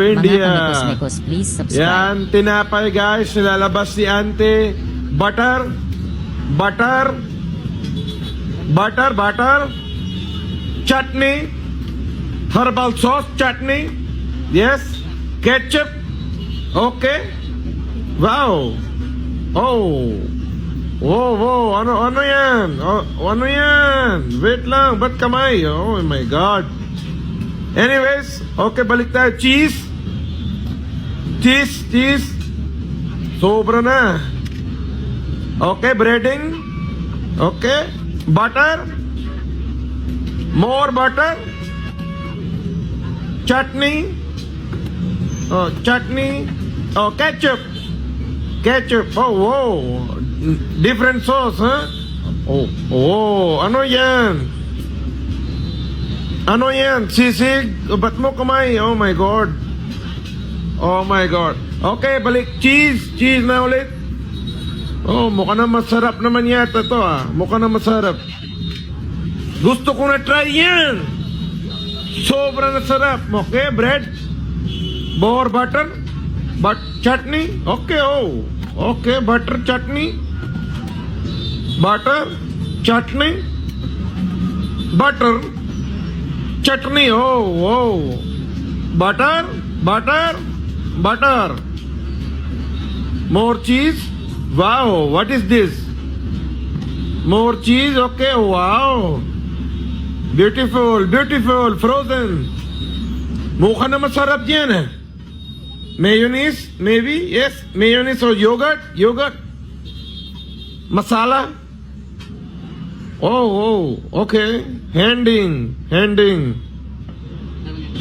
India. Mekos, please subscribe. Yan, tinapay guys, nilalabas ni Ante. Butter. Chutney. Herbal sauce, chutney. Yes. Ketchup. Okay. Wow. Oh. Wow. Ano yan? Ano yan? Wait lang, ba't kamay? Oh my God. Anyways, okay, balik tayo. Cheese. Sobra na. Okay, breading. Okay. Butter. More butter. Chutney. Chutney. Ketchup. Oh, wow. Different sauce, huh? Ano yan? Sisig? Ba't mo kamay? Oh my God. Okay, balik. Cheese na ulit. Oh, mukha na masarap naman yata to Mukha na masarap. Gusto ko na try yan. Sobra na sarap. Okay, bread. More butter. Chutney. Okay, Okay, butter, chutney. Chutney. Oh. Butter. More cheese. Wow, what is this? More cheese. Okay, wow. Beautiful. Frozen. Mukha na masarap yan Mayonnaise, maybe? Yes, mayonnaise or yogurt. Masala. Oh, okay. Handing.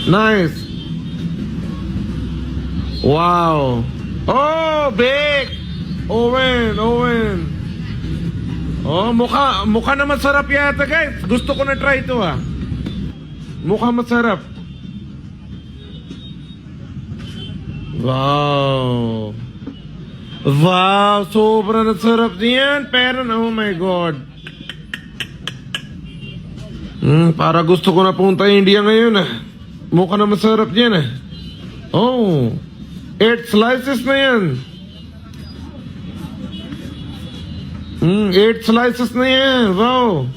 Nice. Wow. Oh, bake. Oven. Oh, mukha na masarap yata, guys. Gusto ko na try ito Mukha masarap. Wow, sobra na sarap niyan. Pero, oh my God. Para gusto ko na punta India ngayon Mukha na masarap yan Oh, 8 slices na yan. 8 slices na yan. Wow,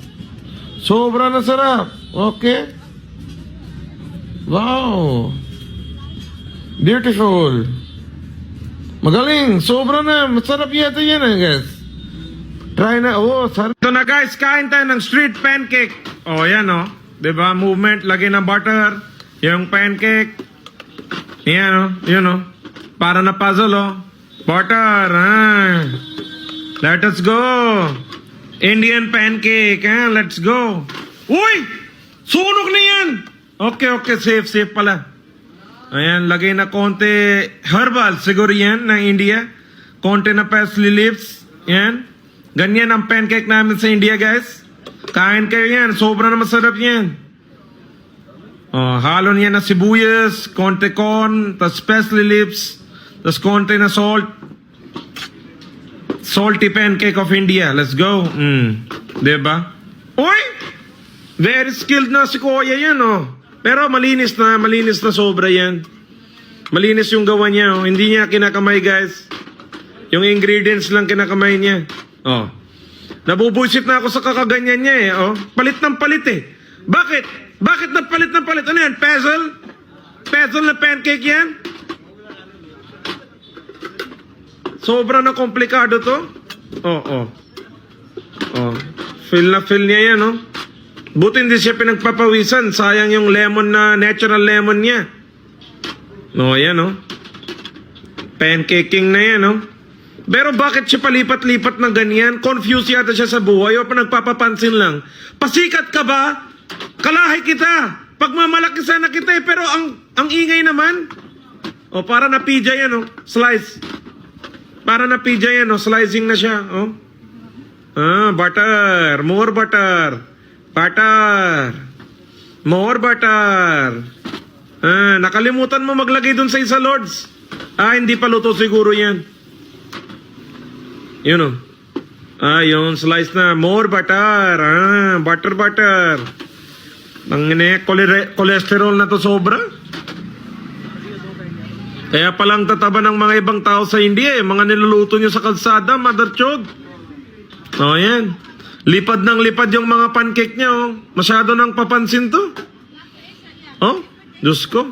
sobra na sarap. Okay. Wow, beautiful. Magaling. Sobra na. Masarap yata yan guys. Try na. Sarap. Ito na guys. Kain tayo ng street pancake. Yan Diba? Movement. Lagay ng butter. Yung pancake. Yan Yun Para na puzzle Butter. Let us go. Indian pancake. Let's go. Uy! Sunog na yan. Okay. Safe pala. Ayan, lagay na konti herbal, siguro yan, ng India. Konti na parsley leaves. Yan. Ganyan ang pancake namin sa India, guys. Kain kayo yan. Sobra na masarap yan. Halo niya na sibuyas, konti corn, tas parsley leaves, tas konti na salt. Salty pancake of India. Let's go. Diba? Uy! Very skilled na si Kuya yan, Pero malinis na sobra yan. Malinis yung gawa niya, Hindi niya kinakamay, guys. Yung ingredients lang kinakamay niya. Nabubuisit na ako sa kakaganyan niya, Palit ng palit, Bakit? Bakit na palit ng palit? Ano yan? Puzzle na pancake yan? Sobra na komplikado to. Feel niya yan, Buti hindi siya pinagpapawisan. Sayang yung lemon na natural lemon niya. Yan Pancaking na yan, Pero bakit siya palipat-lipat ng ganyan? Confused yata siya sa buhay o nagpapapansin lang. Pasikat ka ba? Kalahay kita. Pagmamalaki sana kita pero ang ingay naman. Para na pizza yan, Slice. Para na pizza yan, Slicing na siya, Butter. More butter. More butter. Nakalimutan mo maglagay dun sa isa, Lords. Hindi pa luto siguro yan. Yun Yung slice na. More butter. Butter. Cholesterol na to sobra. Kaya palang tataba ng mga ibang tao sa India eh. Mga niluluto nyo sa kalsada, mother chod. O yan. Lipad ng lipad yung mga pancake niya oh. Masyado nang papansin to. Oh, Diyos ko.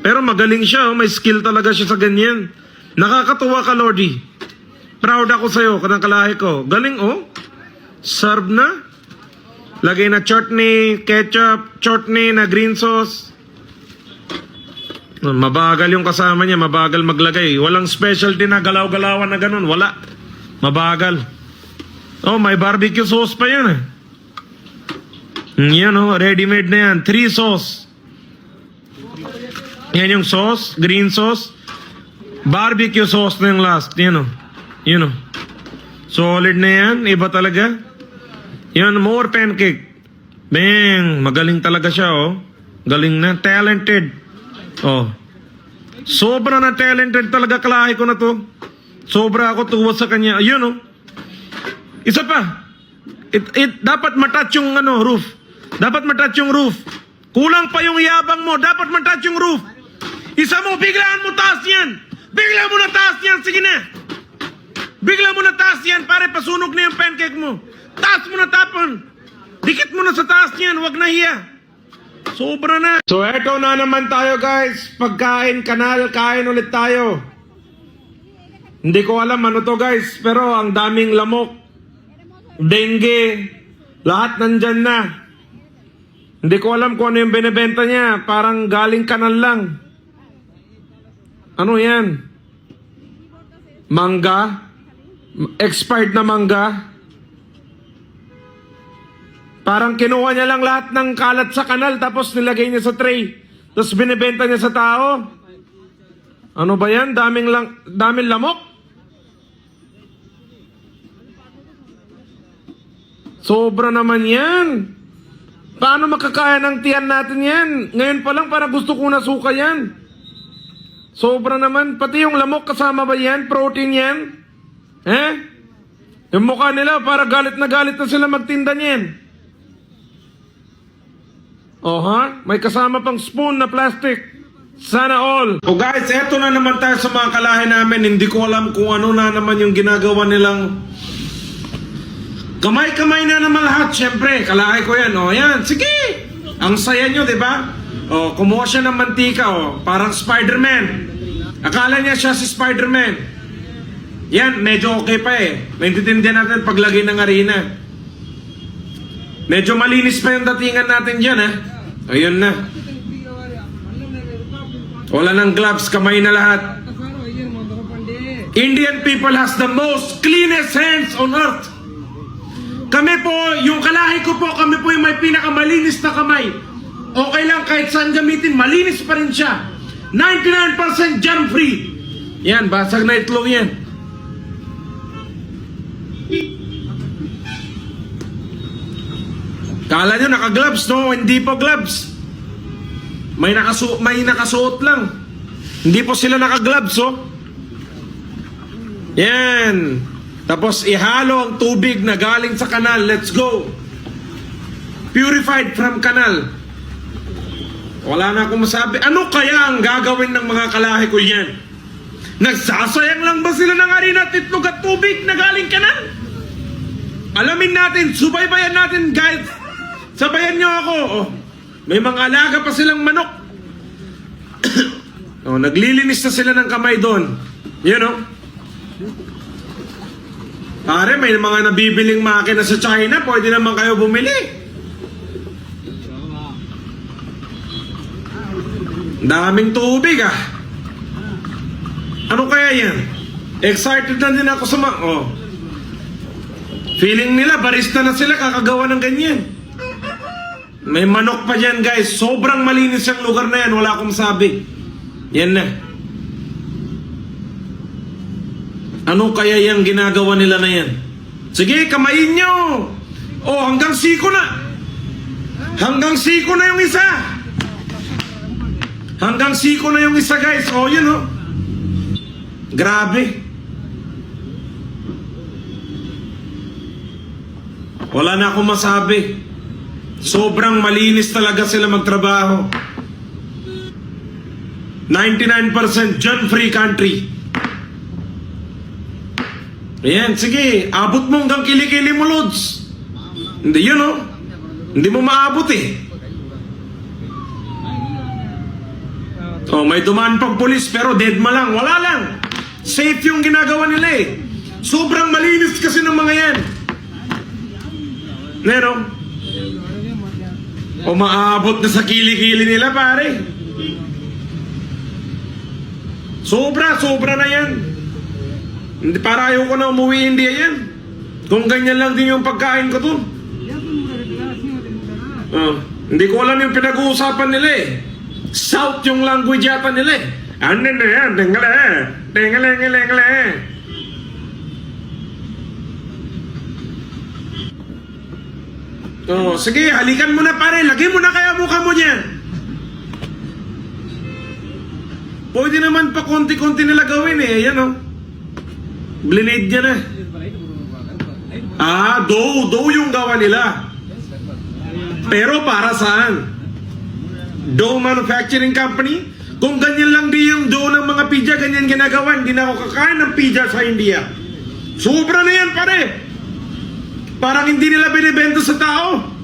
Pero magaling siya oh. May skill talaga siya sa ganyan. Nakakatuwa ka, Lordy. Proud ako sa'yo, kanang kalahi ko. Galing oh. Serve na. Lagay na chutney, ketchup, chutney na green sauce. Mabagal yung kasama niya, mabagal maglagay. Walang specialty na galaw-galawan na ganun, wala. Mabagal. Oh, may barbecue sauce pa yan eh. Yan oh, ready-made na yan. 3 sauce. Yan yung sauce, green sauce. Barbecue sauce na yung last. Yan oh. Yun oh. Solid na yan, iba talaga. Yan, more pancake. Bang, magaling talaga siya oh. Galing na, talented. Oh. Sobra na talented talaga kalahi ko na to. Sobra ako tuwa sa kanya. Ayun oh. Isa pa. Dapat matouch yung roof. Dapat matouch yung roof. Kulang pa yung yabang mo. Dapat matouch yung roof. Isa mo, biglaan mo taas yan. Bigla mo na taas yan. Sige na. Bigla mo na taas yan. Pare, pasunog na yung pancake mo. Taas mo na tapon. Dikit mo na sa taas yan. Wag na hiya. Sobra na. So eto na naman tayo guys. Pagkain kanal, kain ulit tayo. Hindi ko alam ano to guys. Pero ang daming lamok, dengue, lahat nandyan na. Hindi ko alam kung ano yung binibenta niya. Parang galing kanal lang. Ano yan? Mangga? Expired na mangga? Parang kinuha niya lang lahat ng kalat sa kanal tapos nilagay niya sa tray. Tapos binibenta niya sa tao. Ano ba yan? Daming lamok? Sobra naman yan. Paano makakaya ng tiyan natin yan? Ngayon pa lang para gusto ko na suka yan. Sobra naman. Pati yung lamok kasama ba yan? Protein yan? Eh? Yung mukha nila para galit na sila magtinda niyan. Oh ha? May kasama pang spoon na plastic. Sana all. So guys, eto na naman tayo sa mga kalahi namin. Hindi ko alam kung ano na naman yung ginagawa nilang. Kamay-kamay na naman lahat. Siyempre, kalahi ko yan. O yan, sige. Ang saya nyo, di ba? O, kumuha siya ng mantika. O, parang Spider-Man. Akala niya siya si Spider-Man. Yan, medyo okay pa eh. Maintindihan natin paglagay ng harina. Medyo malinis pa yung datingan natin dyan eh. Ayun na. Wala ng gloves, kamay na lahat. Indian people has the most cleanest hands on earth. Kami po, yung kalahi ko po, kami po yung may pinakamalinis na kamay. Okay lang, kahit saan gamitin, malinis pa rin siya. 99% germ free. Yan, basag na itlog yan. Kala nyo naka-gloves, no? Hindi po gloves. May nakasuot lang. Hindi po sila naka-gloves, oh. Yan. Tapos ihalo ang tubig na galing sa kanal. Let's go. Purified from kanal. Wala na akong masabi. Ano kaya ang gagawin ng mga kalahi ko yan? Nagsasayang lang ba sila ng harina at itlog at tubig na galing kanal? Alamin natin, subaybayan natin guys. Sabayan nyo ako. Oh, may mga alaga pa silang manok. Oh, naglilinis na sila ng kamay doon. You know? Pare, may mga nabibiling makina sa China. Pwede naman kayo bumili. Daming tubig ah. Ano kaya yan? Excited na din ako sa mga... Oh. Feeling nila, barista na sila kakagawa ng ganyan. May manok pa dyan guys. Sobrang malinis yung lugar na yan. Wala akong sabi. Yan na. Ano kaya yung ginagawa nila na yan? Sige, kamayin nyo. Oh, hanggang siko na. Hanggang siko na yung isa. Hanggang siko na yung isa guys. Oh, yun oh. Grabe. Wala na akong masabi. Sobrang malinis talaga sila magtrabaho. 99% germ-free country. Ayan, sige, abot mo hanggang kilikili mo, Lods. Hindi yun, oh. Hindi mo maabot eh. Oh, may dumaan pang pulis pero deadma lang. Wala lang. Safe yung ginagawa nila eh. Sobrang malinis kasi ng mga yan. Nero? O maabot na sa kilikili nila, pare. Sobra na yan. Hindi, para ayoko na umuwi India yan. Kung ganyan lang din yung pagkain ko to. Hindi ko alam yung pinag-uusapan nila eh. South yung language yata nila eh. Ano na yan? Tengale. Oh, sige, halikan mo na pare. Lagay mo na kaya mukha mo niyan. Pwede naman pa konti-konti nila gawin eh. Yan oh. Blinade niya na. Dough yung gawa nila. Pero para saan? Dough Manufacturing Company? Kung ganyan lang di yung dough ng mga pizza, ganyan ginagawa, hindi na ako kakain ng pizza sa India. Sobra na yan, pare. Parang hindi nila binibenta sa tao.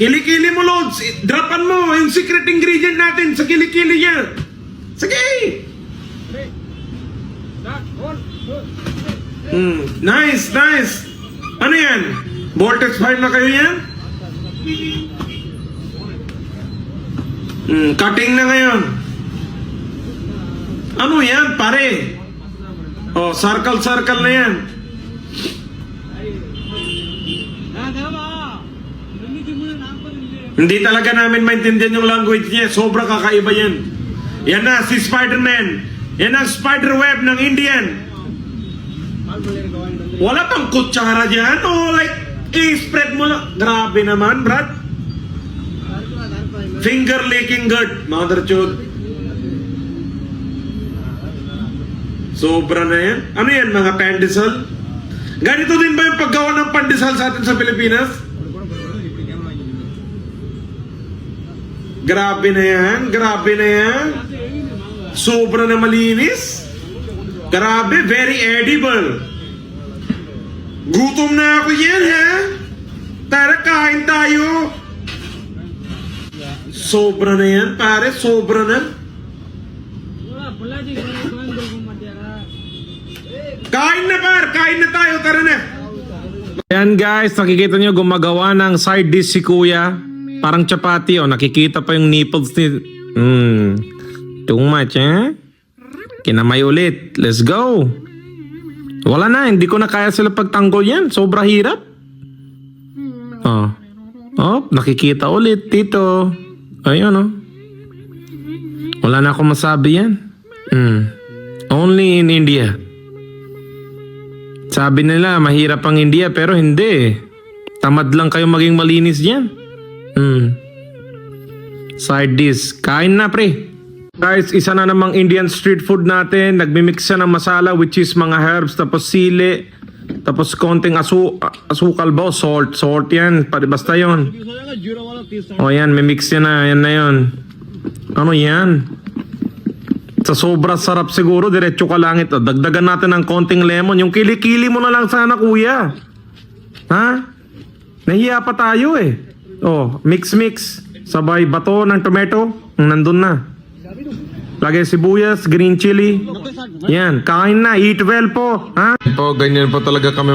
Kilikili mo, Lods. Dropan mo yung secret ingredient natin sa kilikili niya. Sige. Nice. Ano yan? Voltage 5 na kayo yan? Cutting na ngayon. Ano yan, pare? Oh, circle na yan. Hindi talaga namin maintindihan yung language niya. Sobra kakaiba yan. Yan na, si Spider-Man. Yan ang spider web ng Indian. Wala pang kutsara dyan. Oh, like, i-spread mo lang. Grabe naman, Brad. Finger licking good, mother chod. Sobra na yan. Ano yan, mga pandesal? Ganito din ba yung paggawa ng pandesal sa atin sa Pilipinas? Grabe na yan. Sobra na malinis. Grabe, very edible. Gutom na ako yan, ha? Tara, kain tayo. Sobra na yan, pare. Sobra na. Kain na, par. Kain na tayo. Tara na. Ayan, guys. Nakikita nyo gumagawa ng side dish si Kuya. Parang chapati, oh. Nakikita pa yung nipples ni... Too much, eh? Kinamay ulit. Let's go. Wala na. Hindi ko na kaya sila pagtanggol yan. Sobra hirap. Nakikita ulit, tito. Ayun, oh. Wala na akong masabi yan. Only in India. Sabi nila, mahirap ang India, pero hindi. Tamad lang kayo maging malinis dyan. Side dish. Kain na, pre. Guys, isa na namang Indian street food natin. Nagmimix siya ng masala, which is mga herbs, tapos sili, tapos konting asukal ba? Salt yan. Basta yun. O yan, mimix yan na. Yan na yun. Ano yan? Sa sobra sarap siguro, diretso ka langit. Dagdagan natin ng konting lemon. Yung kilikili mo na lang sana, kuya. Ha? Nahiya pa tayo eh. Mix. Sabay bato ng tomato. Nandun na. Lagay sibuyas, green chili. Yan, kain na. Eat well po. Ha? Po, ganyan po talaga kami